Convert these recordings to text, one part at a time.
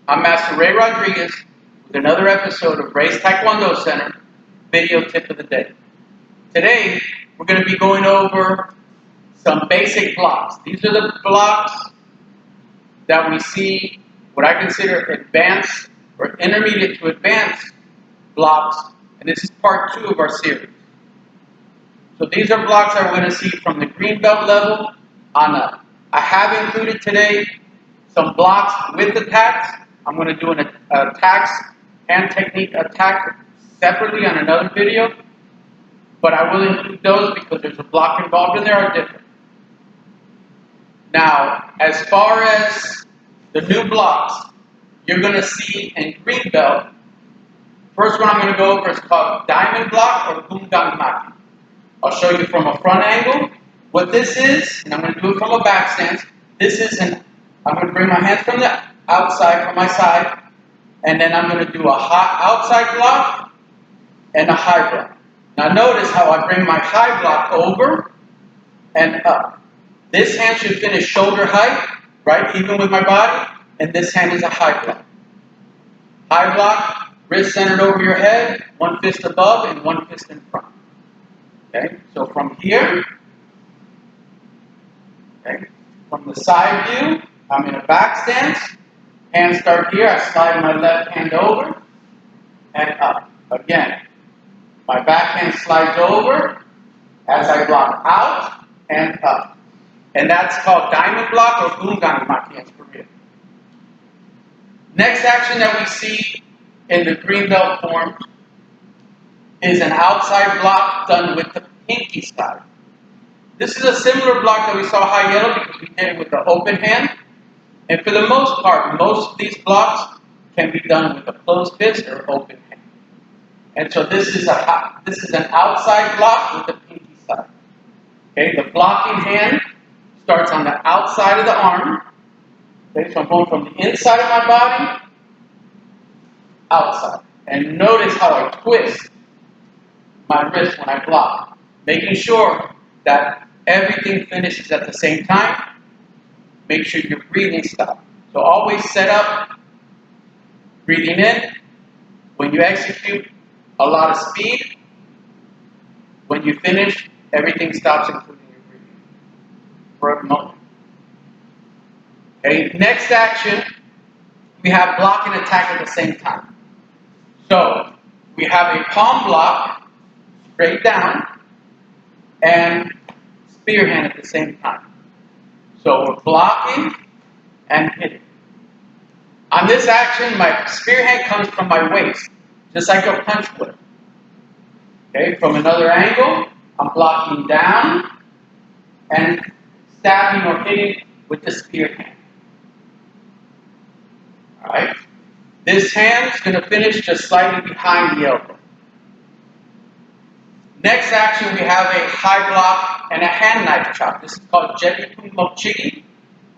I'm Master Ray Rodriguez with another episode of Ray's Taekwondo Center video tip of the day. Today, we're going to be going over some basic blocks. These are the blocks that we see, what I consider advanced or intermediate to advanced blocks, and this is part 2 of our series. So these are blocks that we're going to see from the green belt level on up. I have included today some blocks with attacks. I'm going to do an attacks and technique attack separately on another video, but I will include those because there's a block involved and they are different. Now, as far as the new blocks you're going to see in green belt, first one I'm going to go over is called diamond block or gungang maki. I'll show you from a front angle what this is, and I'm going to do it from a back stance. I'm going to bring my hands from the outside, from my side, and then I'm going to do a high outside block and a high block. Now notice how I bring my high block over and up. This hand should finish shoulder height, right, even with my body, and this hand is a high block. High block, wrist centered over your head, one fist above and one fist in front. Okay, so from here, okay, from the side view, I'm in a back stance. Hands start here, I slide my left hand over and up. Again, my back hand slides over as I block out and up. And that's called diamond block or gungang maki in Korean. Next action that we see in the green belt form is an outside block done with the pinky side. This is a similar block that we saw high yellow because we did it with the open hand. And for the most part, most of these blocks can be done with a closed fist or open hand. And so this is an outside block with the pinky side. Okay, the blocking hand starts on the outside of the arm. Okay, so I'm going from the inside of my body, outside. And notice how I twist my wrist when I block, making sure that everything finishes at the same time. Make sure your breathing stops. So always set up, breathing in. When you execute, a lot of speed. When you finish, everything stops, including your breathing, for a moment. Okay, next action, we have block and attack at the same time. So we have a palm block, straight down, and spear hand at the same time. So we're blocking and hitting. On this action, my spear hand comes from my waist, just like a punch would. Okay, from another angle, I'm blocking down and stabbing or hitting with the spear hand. Alright? This hand is going to finish just slightly behind the elbow. Next action, we have a high block and a hand knife chop. This is called Tae Geuk Poomsae.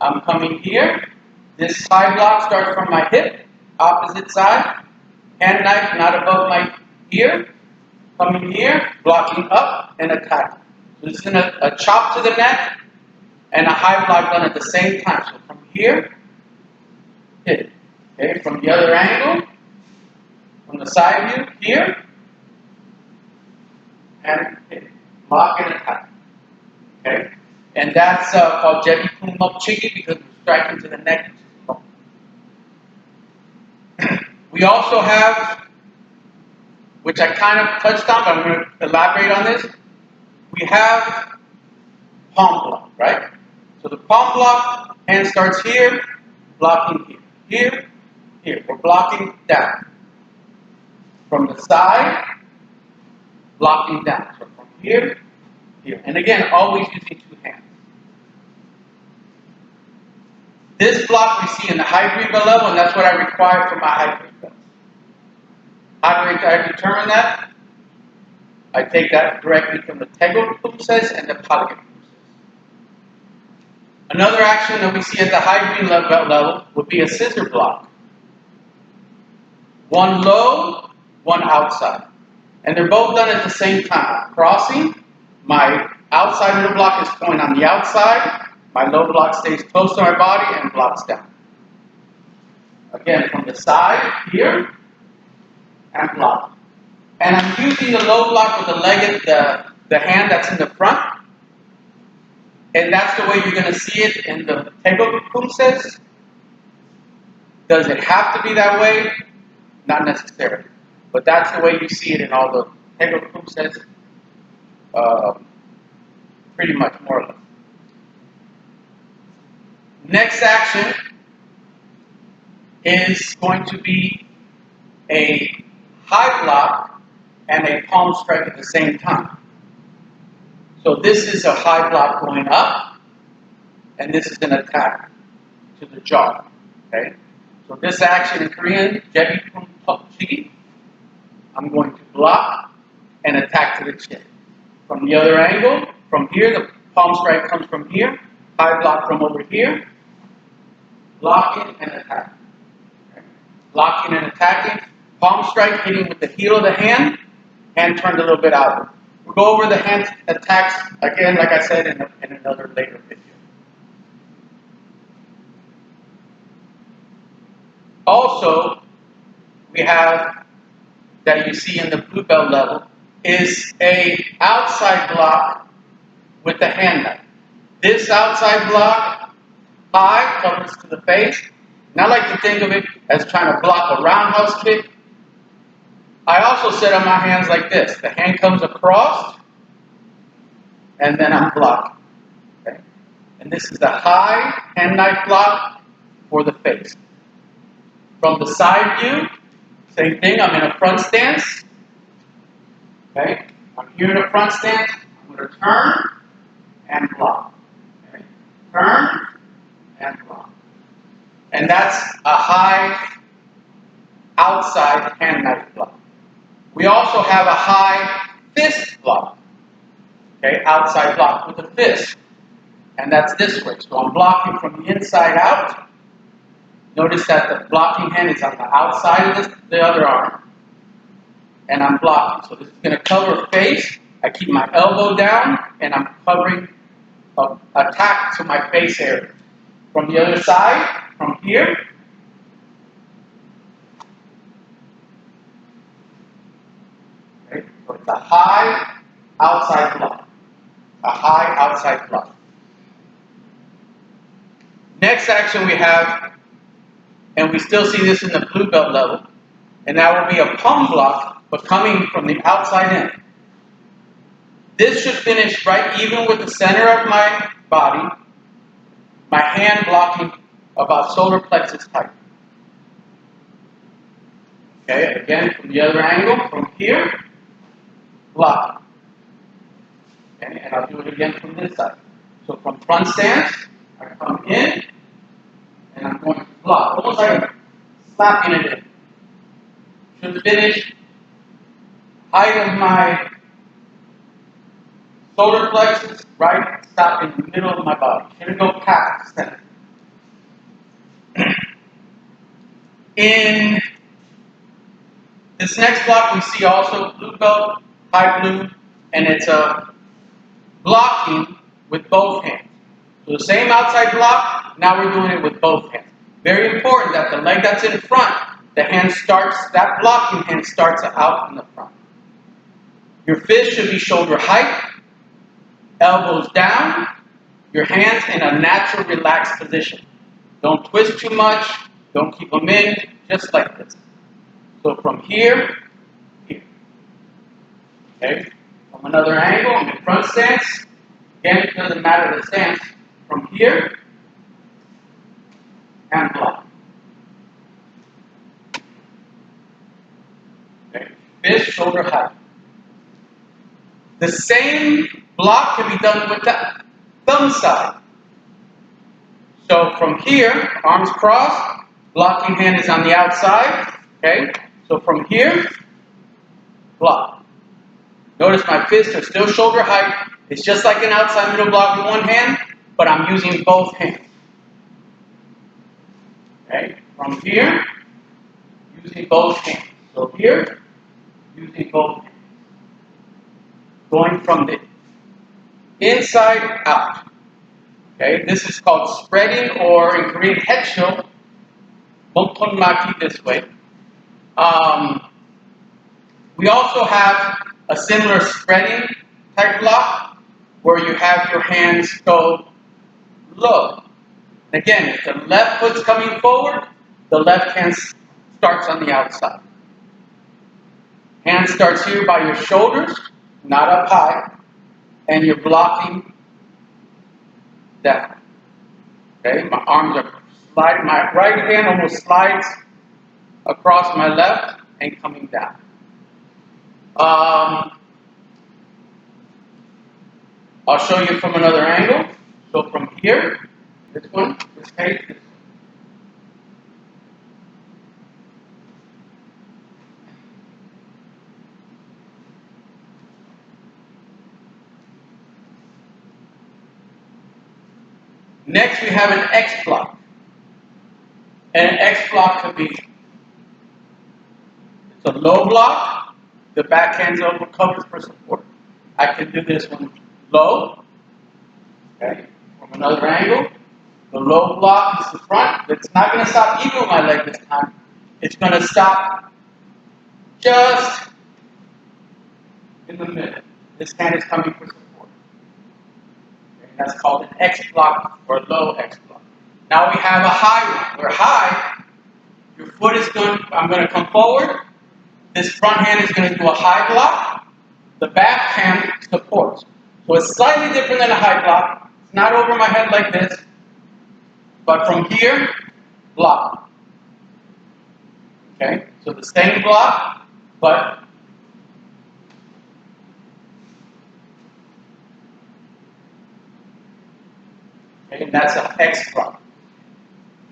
I'm coming here. This high block starts from my hip, opposite side. Hand knife not above my ear. Coming here, blocking up and attacking. So this is a chop to the neck and a high block done at the same time. So from here, hit it. Okay, from the other angle, from the side view, here, and hit it. Block and attack. Okay? And that's called Tae Geuk Poomsae because we're striking to the neck. We also have, which I kind of touched on, but I'm going to elaborate on this. We have palm block, right? So the palm block, hand starts here, blocking here. Here, here. We're blocking down. From the side, blocking down. So from here, here. And again, always using two hands. This block we see in the high green belt level, and that's what I require for my high green belts. How do I determine that? I take that directly from the Tae Geuk Poomsae and the Palgwe Poomsae. Another action that we see at the high green belt level would be a scissor block. One low, one outside. And they're both done at the same time. Crossing, my outside of the block is going on the outside. My low block stays close to my body and blocks down. Again, from the side here, and block. And I'm using the low block with the leg, the hand that's in the front. And that's the way you're going to see it in the Tae Geuk Poomsae. Does it have to be that way? Not necessarily. But that's the way you see it in all the Tae Geuk Poomsae. Pretty much, more or less. Next action is going to be a high block and a palm strike at the same time. So this is a high block going up, and this is an attack to the jaw. Okay? So this action in Korean, Tae Geuk Poomsae, I'm going to block and attack to the chin. From the other angle, from here, the palm strike comes from here, high block from over here, blocking and attacking. Okay? Blocking and attacking, palm strike hitting with the heel of the hand turned a little bit outward. We'll go over the hand attacks again, like I said, in another later video. Also, we have, that you see in the blue belt level, is a outside block with the hand knife. This outside block, high, covers to the face. And I like to think of it as trying to block a roundhouse kick. I also set up my hands like this. The hand comes across, and then I'm blocking. Okay? And this is a high hand knife block for the face. From the side view, same thing. I'm in a front stance. Okay? I'm here in a front stance. I'm going to turn and block. Okay? Turn and block. And that's a high outside hand knife block. We also have a high fist block. Okay, outside block with a fist. And that's this way. So I'm blocking from the inside out. Notice that the blocking hand is on the outside of the other arm. And I'm blocking. So this is going to cover face. I keep my elbow down, and I'm covering an attack to my face area. From the other side, from here, okay, so it's a high outside block. A high outside block. Next action we have, and we still see this in the blue belt level, and that will be a palm block, but coming from the outside in. This should finish right even with the center of my body, my hand blocking about solar plexus height. Okay, again, from the other angle, from here, blocking. Okay, and I'll do it again from this side. So from front stance, I come in, and I'm going to block, almost like I'm slapping it in. Should finish height of my solar plexus, right, stop in the middle of my body. Shouldn't go past the center. In this next block, we see also blue belt, high blue, and it's a blocking with both hands. So the same outside block, now we're doing it with both hands. Very important that the leg that's in front, the hand starts, that blocking hand starts out in the front. Your fist should be shoulder height, elbows down, your hands in a natural relaxed position. Don't twist too much, don't keep them in, just like this. So from here, here. Okay? From another angle, I'm in front stance. Again, it doesn't matter the stance. From here, and block. Okay? Fist, shoulder height. The same block can be done with the thumb side. So from here, arms crossed, blocking hand is on the outside. Okay? So from here, block. Notice my fists are still shoulder height. It's just like an outside middle block with one hand, but I'm using both hands. Okay? From here, using both hands. So here, using both hands. Going from the inside out. Okay? This is called spreading, or in Korean, hechil, Mokon Maki this way. We also have a similar spreading type block where you have your hands go low. And again, if the left foot's coming forward, the left hand starts on the outside. Hand starts here by your shoulders, not up high, and you're blocking down. Okay, my arms are sliding, my right hand almost slides across my left and coming down. I'll show you from another angle. So from here, this one, this page, this one. Next, we have an X block. And an X block could be, it's a low block, the backhand's over covered for support. I can do this one low, okay, from another angle. The low block is the front. It's not going to stop even with my leg this time. It's going to stop just in the middle. This hand is coming for support. Okay, that's called an X block or a low X block. Now we have a high one. Where high, your foot is going, I'm going to come forward. This front hand is going to do a high block. The back hand supports. So it's slightly different than a high block. It's not over my head like this. But from here, block. Okay, so the same block, but okay, and that's an X block.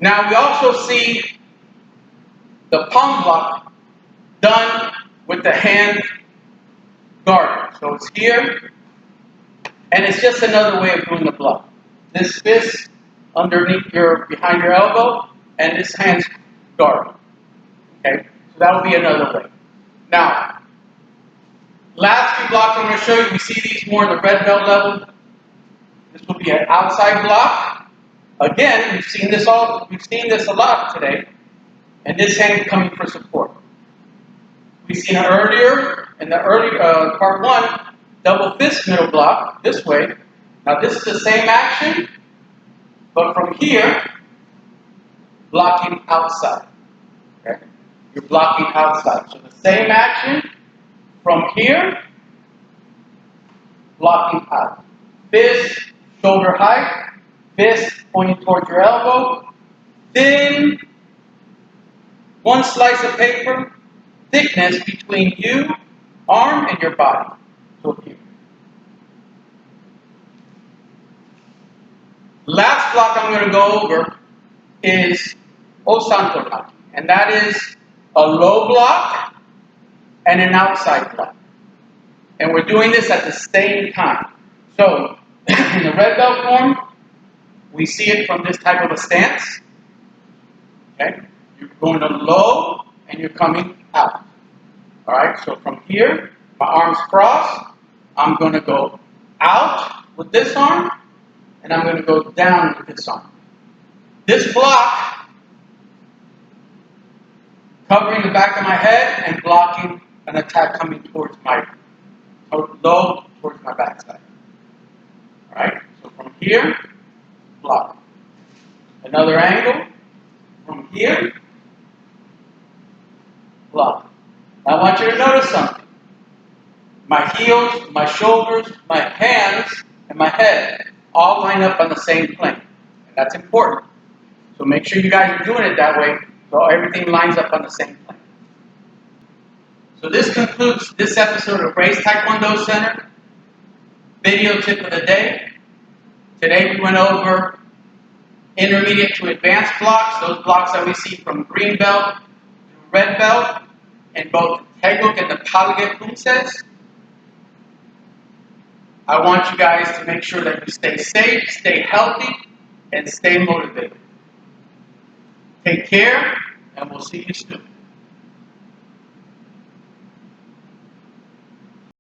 Now we also see the palm block done with the hand guarded. So it's here, and it's just another way of doing the block. This fist underneath behind your elbow, and this hand's guarded. Okay, so that will be another way. Now, last few blocks I'm going to show you, we see these more at the red belt level. This will be an outside block. Again, we've seen this a lot today, and this hand coming for support. We've seen it earlier in the part one, double fist middle block this way. Now this is the same action, but from here, blocking outside. Okay, you're blocking outside. So the same action from here, blocking out. Fist, shoulder height, fist pointing towards your elbow, thin, one slice of paper, thickness between you, arm, and your body. So here. Last block I'm going to go over is Osanto Maki, and that is a low block and an outside block. And we're doing this at the same time. So, in the red belt form, we see it from this type of a stance. Okay? You're going to low and you're coming out. Alright, so from here, my arms crossed, I'm going to go out with this arm, and I'm going to go down with this arm. This block, covering the back of my head and blocking an attack coming towards my low, towards my backside. Alright, so from here, block. Another angle, from here, block. Now I want you to notice something. My heels, my shoulders, my hands, and my head all line up on the same plane. And that's important. So make sure you guys are doing it that way so everything lines up on the same plane. So this concludes this episode of Race Taekwondo Center. Video tip of the day. Today we went over intermediate to advanced blocks, those blocks that we see from green belt to red belt in both Tae Geuk and the Palgwe Poomsae. I want you guys to make sure that you stay safe, stay healthy, and stay motivated. Take care, and we'll see you soon.